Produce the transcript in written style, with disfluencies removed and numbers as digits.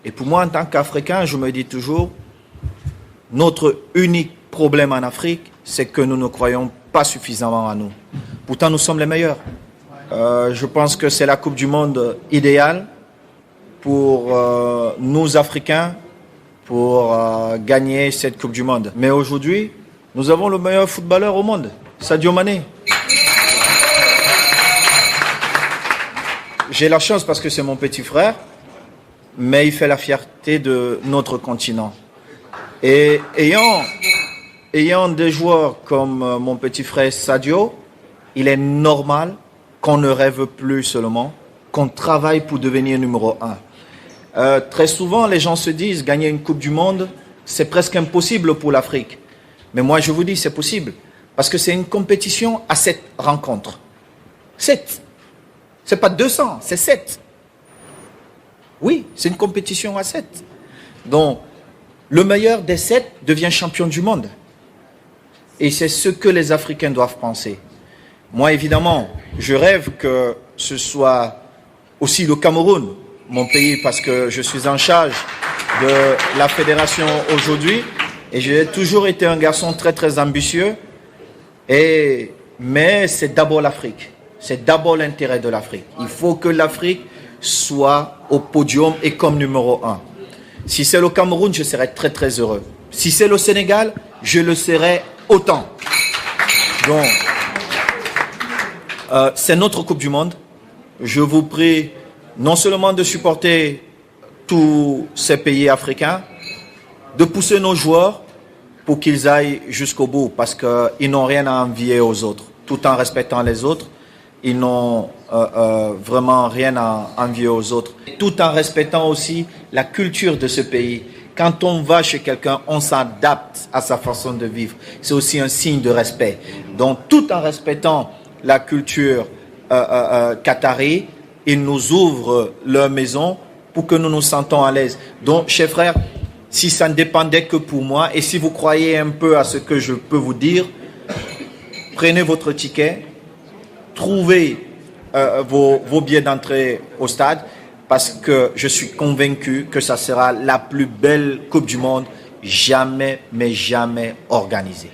Et pour moi, en tant qu'Africain, je me dis toujours, notre unique problème en Afrique, c'est que nous ne croyons pas suffisamment en nous. Pourtant, nous sommes les meilleurs. Je pense que c'est la Coupe du Monde idéale pour nous, Africains, pour gagner cette Coupe du Monde. Mais aujourd'hui, nous avons le meilleur footballeur au monde, Sadio Mané. J'ai la chance parce que c'est mon petit frère, mais il fait la fierté de notre continent. Et ayant des joueurs comme mon petit frère Sadio, il est normal qu'on ne rêve plus seulement, qu'on travaille pour devenir numéro 1. Très souvent, les gens se disent gagner une Coupe du Monde, c'est presque impossible pour l'Afrique. Mais moi, je vous dis, c'est possible. Parce que c'est une compétition à 7 rencontres. 7. Ce n'est pas 200, c'est 7. Oui, c'est une compétition à 7. Donc, le meilleur des 7 devient champion du monde. Et c'est ce que les Africains doivent penser. Moi, évidemment, je rêve que ce soit aussi le Cameroun, mon pays, parce que je suis en charge de la fédération aujourd'hui. Et j'ai toujours été un garçon très, très ambitieux. Mais c'est d'abord l'Afrique. C'est d'abord l'intérêt de l'Afrique. Il faut que l'Afrique soit au podium et comme numéro 1. Si c'est le Cameroun, je serai très, très heureux. Si c'est le Sénégal, je le serai autant. Donc, c'est notre Coupe du Monde. Je vous prie non seulement de supporter tous ces pays africains, de pousser nos joueurs pour qu'ils aillent jusqu'au bout, parce qu'ils n'ont rien à envier aux autres. Tout en respectant les autres, ils n'ont vraiment rien à envier aux autres. Tout en respectant aussi la culture de ce pays. Quand on va chez quelqu'un, on s'adapte à sa façon de vivre. C'est aussi un signe de respect. Donc, tout en respectant la culture qatari, ils nous ouvrent leur maison pour que nous nous sentons à l'aise. Donc, chers frères, si ça ne dépendait que pour moi, et si vous croyez un peu à ce que je peux vous dire, prenez votre ticket, trouvez vos billets d'entrée au stade, parce que je suis convaincu que ça sera la plus belle Coupe du Monde jamais, mais jamais organisée.